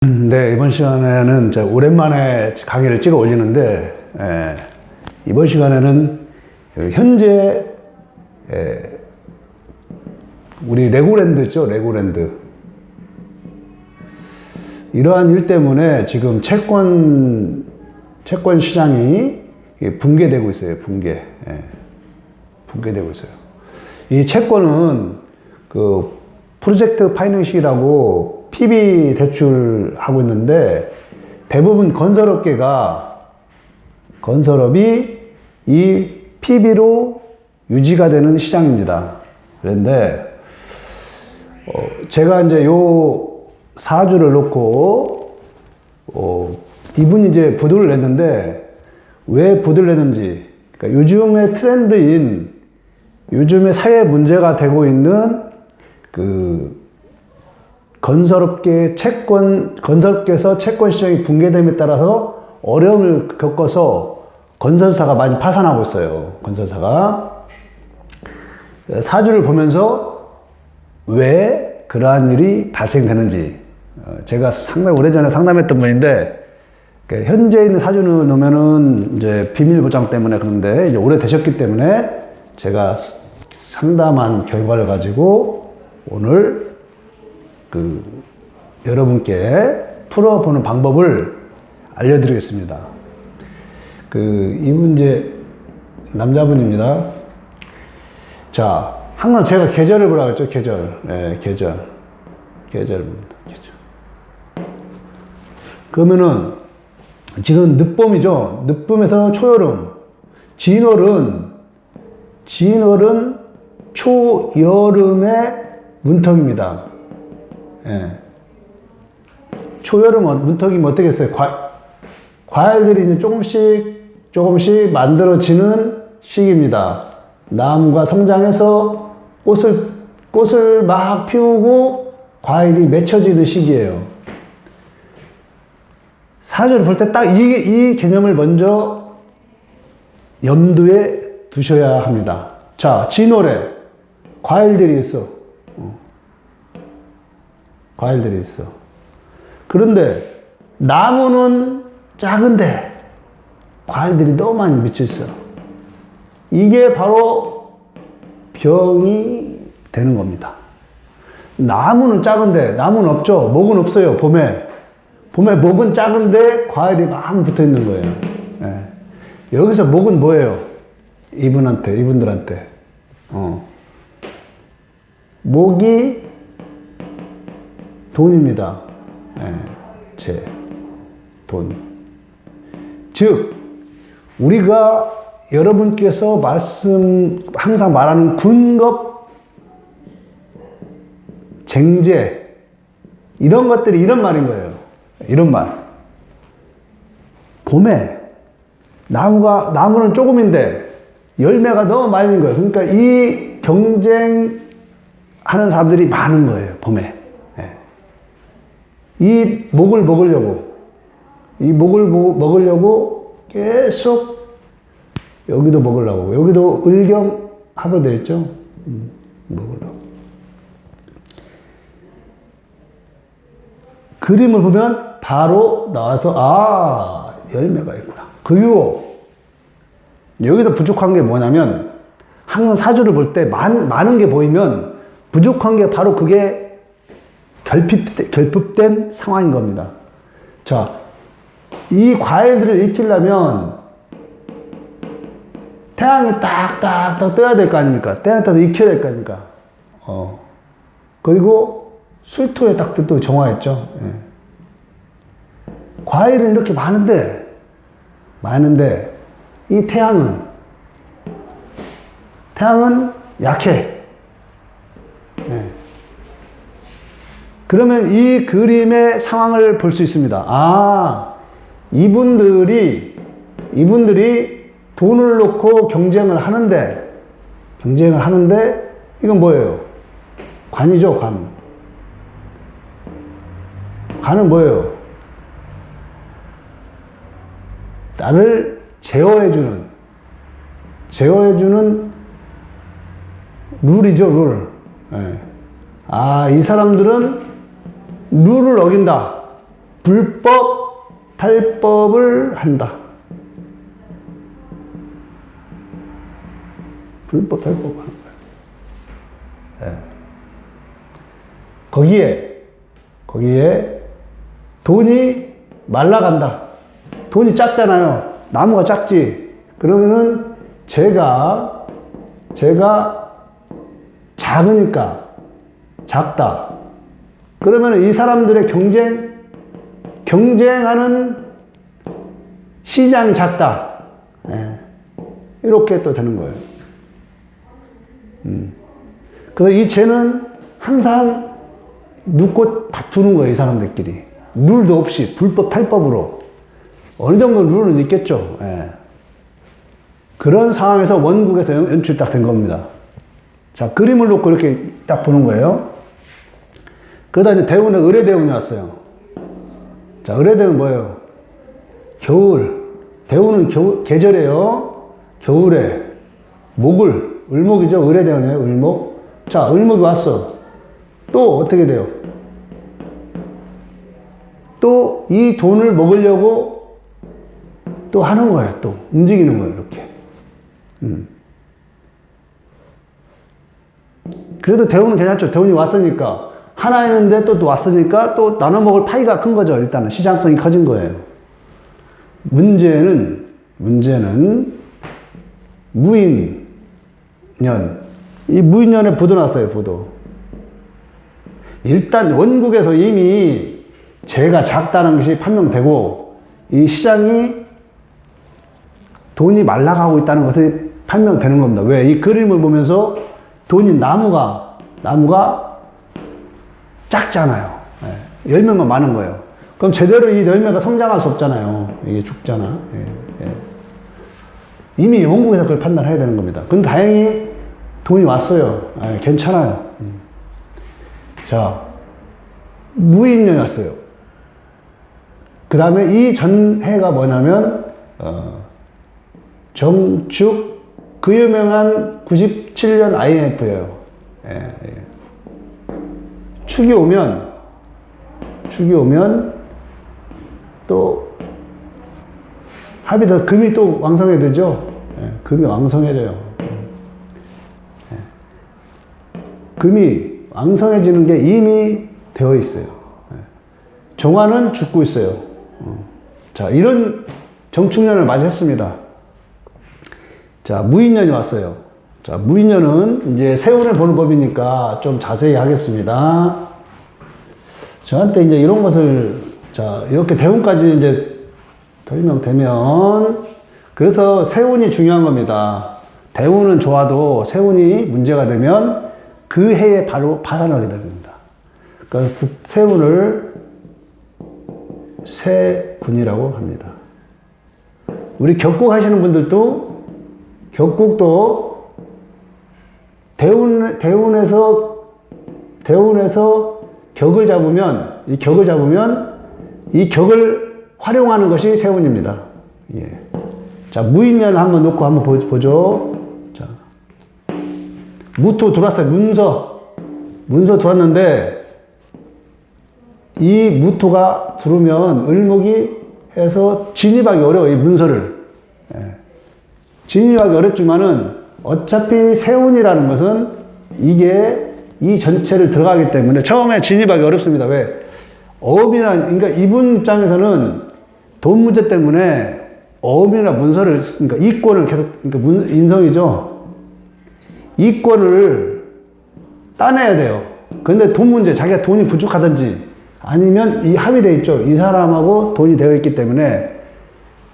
네, 이번 시간에는 오랜만에 강의를 찍어 올리는데, 이번 시간에는 현재 우리 레고랜드 있죠? 레고랜드. 이러한 일 때문에 지금 채권 시장이 붕괴되고 있어요. 붕괴되고 있어요. 이 채권은 그 프로젝트 파이낸싱이라고 PB 대출하고 있는데, 대부분 건설업이 이 PB로 유지가 되는 시장입니다. 그런데 제가 이제 요 사주를 놓고 이분이 이제 부도를 냈는데, 왜 부도를 냈는지, 그러니까 요즘의 트렌드인, 요즘에 사회 문제가 되고 있는 그 건설업계에서 채권 시장이 붕괴됨에 따라서 어려움을 겪어서 건설사가 많이 파산하고 있어요. 건설사가. 사주를 보면서 왜 그러한 일이 발생되는지, 제가 상당히 오래전에 상담했던 분인데, 현재 있는 사주는 놓으면은 이제 비밀 보장 때문에 그런데, 이제 오래되셨기 때문에 제가 상담한 결과를 가지고 오늘 여러분께 풀어보는 방법을 알려드리겠습니다. 이분 이제 남자분입니다. 자, 항상 제가 계절을 보라고 했죠. 계절입니다. 계절. 그러면은 지금 늦봄이죠. 늦봄에서 초여름. 진월은 초여름의 문턱입니다. 초여름 문턱이면 어떻게 했어요? 과일들이 이제 조금씩 만들어지는 시기입니다. 나무가 성장해서 꽃을 막 피우고 과일이 맺혀지는 시기예요. 사주를 볼 때 딱 이 개념을 먼저 염두에 두셔야 합니다. 자, 진월에 과일들이 있어. 과일들이 있어. 그런데 나무는 작은데 과일들이 너무 많이 미쳐 있어. 이게 바로 병이 되는 겁니다. 나무는 작은데, 나무는 없죠. 목은 없어요. 봄에 목은 작은데 과일이 막 붙어 있는 거예요. 여기서 목은 뭐예요? 이분들한테. 목이 돈입니다. 돈. 즉, 우리가 여러분께서 항상 말하는 군급, 쟁제, 이런 것들이 이런 말인 거예요. 이런 말. 봄에 나무는 조금인데 열매가 너무 많이 있는 거예요. 그러니까 이 경쟁하는 사람들이 많은 거예요. 봄에. 이 목을 먹으려고 계속 여기도 먹으려고, 여기도 을경합으로 되어 있죠. 먹으려고. 그림을 보면 바로 나와서 열매가 있구나. 그리고 여기서 부족한 게 뭐냐면, 항상 사주를 볼 때 많은 게 보이면 부족한 게 바로 그게 결핍된 상황인 겁니다. 자, 이 과일들을 익히려면 태양이 딱딱딱 떠야 될 거 아닙니까? 태양 떠서 익혀야 될 거 아닙니까? 그리고 술토에 딱 또 정화했죠. 과일은 이렇게 많은데 이 태양은 약해. 그러면 이 그림의 상황을 볼 수 있습니다. 이분들이 돈을 놓고 경쟁을 하는데 이건 뭐예요? 관이죠, 관. 관은 뭐예요? 나를 제어해주는 룰이죠, 룰. 이 사람들은 룰을 어긴다. 불법 탈법을 한다. 불법 탈법을 하는 거예요. 네. 거기에 돈이 말라간다. 돈이 작잖아요. 나무가 작지. 그러면은 제가 작으니까 작다. 그러면 이 사람들의 경쟁하는 시장이 작다. 예. 이렇게 또 되는 거예요. 그래서 이 죄는 항상 눕고 다투는 거예요, 이 사람들끼리. 룰도 없이, 불법, 탈법으로. 어느 정도 룰은 있겠죠. 예. 그런 상황에서 원국에서 연출이 딱 된 겁니다. 자, 그림을 놓고 이렇게 딱 보는 거예요. 그러다 이제 대운에 의뢰대운이 왔어요. 자, 의뢰대운 뭐예요? 겨울. 대운은 계절이에요. 겨울에. 을목이죠. 의뢰대운이에요. 을목. 자, 을목이 왔어. 또 어떻게 돼요? 또 이 돈을 먹으려고 또 하는 거예요. 또 움직이는 거예요. 이렇게. 그래도 대운은 괜찮죠. 대운이 왔으니까. 하나 있는데 또 왔으니까 또 나눠 먹을 파이가 큰 거죠. 일단은 시장성이 커진 거예요. 문제는 무인년. 이 무인년에 부도 났어요. 부도. 일단 원국에서 이미 재가 작다는 것이 판명되고 이 시장이 돈이 말라가고 있다는 것이 판명되는 겁니다. 왜? 이 그림을 보면서 돈이 나무가 작잖아요. 예. 열매만 많은 거예요. 그럼 제대로 이 열매가 성장할 수 없잖아요. 이게 죽잖아. 예. 예. 이미 원국에서 그걸 판단해야 되는 겁니다. 근데 다행히 돈이 왔어요. 예, 괜찮아요. 자, 무인년이 왔어요. 그 다음에 이 전해가 뭐냐면, 정축, 그 유명한 97년 IMF예요. 예, 예. 축이 오면 또 합의다 금이 또 왕성해지죠. 예, 금이 왕성해져요. 예. 금이 왕성해지는 게 이미 되어 있어요. 예. 정화는 죽고 있어요. 자, 이런 정축년을 맞이했습니다. 자, 무인년이 왔어요. 자, 무인년은 이제 세운을 보는 법이니까 좀 자세히 하겠습니다. 저한테 이제 이런 것을, 자, 이렇게 대운까지 이제 설명되면, 그래서 세운이 중요한 겁니다. 대운은 좋아도 세운이 문제가 되면 그 해에 바로 파산하게 됩니다. 그래서 세운을 세군이라고 합니다. 우리 격국 하시는 분들도 격국도 대운에서 격을 잡으면 이 격을 활용하는 것이 세운입니다. 예. 자, 무인년을 한번 놓고 한번 보죠. 자, 무토 들어왔어요. 문서 들어왔는데 이 무토가 들어오면 을목이 해서 진입하기 어려워요. 이 문서를. 예. 진입하기 어렵지만은 어차피 세운이라는 것은 이게 이 전체를 들어가기 때문에 처음에 진입하기 어렵습니다. 왜? 그러니까 이분 입장에서는 돈 문제 때문에 어음이나 문서를, 그러니까 이권을 계속, 그러니까 인성이죠. 이권을 따내야 돼요. 근데 돈 문제, 자기가 돈이 부족하든지 아니면 이 합의되어 있죠. 이 사람하고 돈이 되어 있기 때문에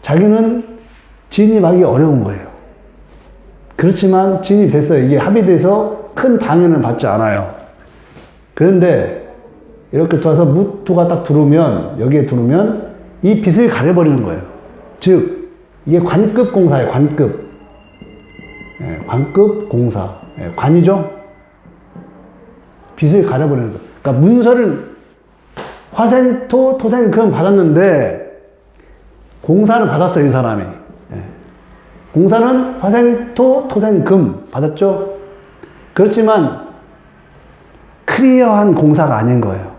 자기는 진입하기 어려운 거예요. 그렇지만 진입됐어요. 이게 합의돼서 큰 방해는 받지 않아요. 그런데 이렇게 들어와서 무토가 딱 들어오면, 여기에 들어오면 이 빚을 가려버리는 거예요. 즉, 이게 관급 공사예요. 관급. 예, 관급 공사. 예, 관이죠? 빚을 가려버리는 거예요. 그러니까 문서를 화생토, 토생금 받았는데 공사를 받았어요. 이 사람이. 예. 공사는 화생토, 토생금 받았죠? 그렇지만 클리어한 공사가 아닌 거예요.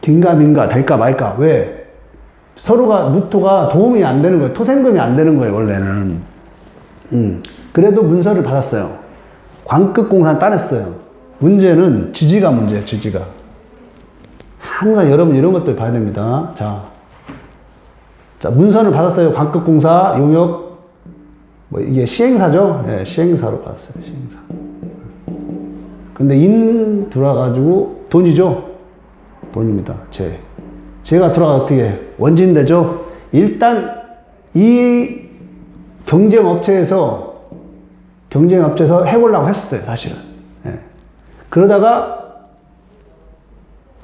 긴가민가, 될까 말까. 왜? 서로가 무토가 도움이 안 되는 거예요. 토생금이 안 되는 거예요, 원래는. 그래도 문서를 받았어요. 관급공사는 따냈어요. 문제는 지지가 문제예요, 지지가. 항상 여러분 이런 것들 봐야 됩니다. 자, 문서를 받았어요. 관급공사, 용역, 뭐 이게 시행사죠? 예, 시행사로 받았어요, 시행사. 근데 인 들어와가지고 돈이죠? 돈입니다. 제가 들어가 어떻게 원진되죠? 일단 이 경쟁업체에서 해보려고 했었어요, 사실은. 예. 그러다가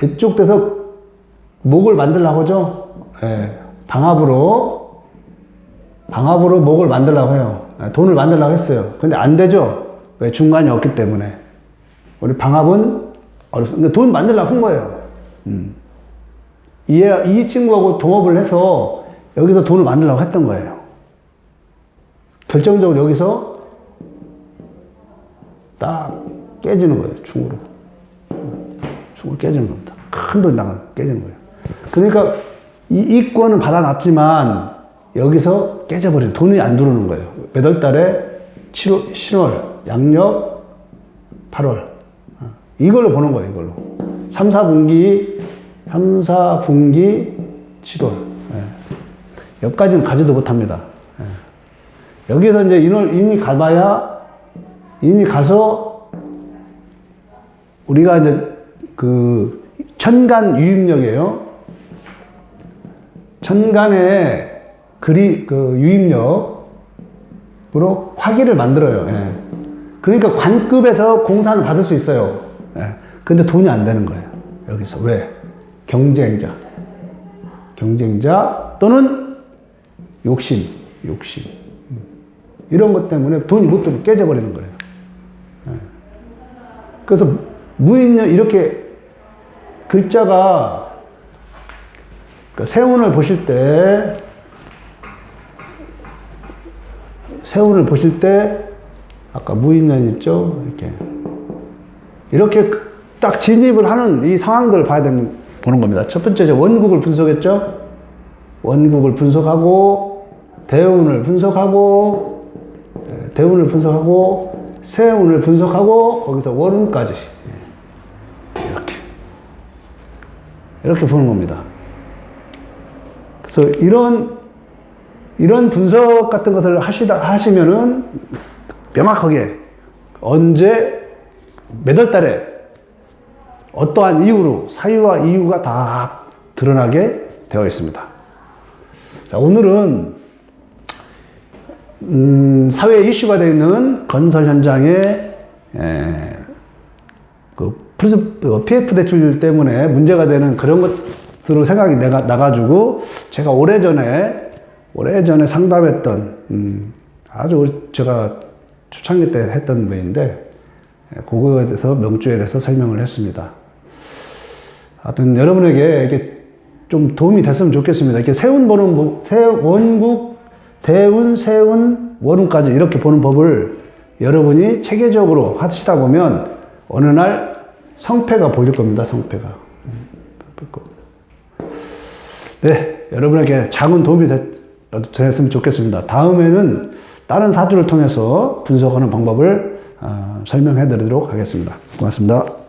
이쪽 돼서 목을 만들려고 하죠. 예. 방압으로 목을 만들려고 해요. 예. 돈을 만들려고 했어요. 근데 안 되죠. 왜? 중간이 없기 때문에. 우리 방압은 어렵습니다. 돈 만들려고 한 거예요. 이 친구하고 동업을 해서 여기서 돈을 만들려고 했던 거예요. 결정적으로 여기서 딱 깨지는 거예요. 충으로 깨지는 겁니다. 큰 돈 나가 깨지는 거예요. 그러니까 이 권은 받아놨지만 여기서 깨져버리는, 돈이 안 들어오는 거예요. 몇 월 달에 10월, 양력 8월. 이걸로 보는 거예요, 이걸로. 3, 4분기 7월. 예. 여기까지는 가지도 못합니다. 예. 여기서 이제 인이 가서 우리가 이제 그 천간 유입력이에요. 천간의 그 유입력으로 화기를 만들어요. 예. 그러니까 관급에서 공산을 받을 수 있어요. 예. 근데 돈이 안 되는 거예요. 여기서. 왜? 경쟁자 또는 욕심. 이런 것 때문에 돈이 못 들어 깨져버리는 거예요. 예. 그래서 무인년 이렇게 글자가 세운을 보실 때 아까 무인년 있죠? 이렇게 딱 진입을 하는 이 상황들을 보는 겁니다. 첫 번째, 원국을 분석했죠? 원국을 분석하고, 대운을 분석하고, 세운을 분석하고, 거기서 월운까지. 이렇게 보는 겁니다. 그래서 이런 분석 같은 것을 하시면은 명확하게 언제, 몇 월 달에 어떠한 이유로, 사유와 이유가 다 드러나게 되어 있습니다. 자, 오늘은 사회 이슈가 되어 있는 건설 현장에 PF 대출률 때문에 문제가 되는 그런 것들을 생각이 나가지고 제가 오래전에 상담했던 아주 제가 초창기 때 했던 분인데 그거에 대해서 명주에 대해서 설명을 했습니다. 하여튼 여러분에게 이게 좀 도움이 됐으면 좋겠습니다. 이렇게 원국, 대운, 세운, 월운까지 이렇게 보는 법을 여러분이 체계적으로 하시다 보면 어느 날 성패가 보일 겁니다. 성패가. 네, 여러분에게 작은 도움이 됐으면 좋겠습니다. 다음에는 다른 사주를 통해서 분석하는 방법을 설명해 드리도록 하겠습니다. 고맙습니다.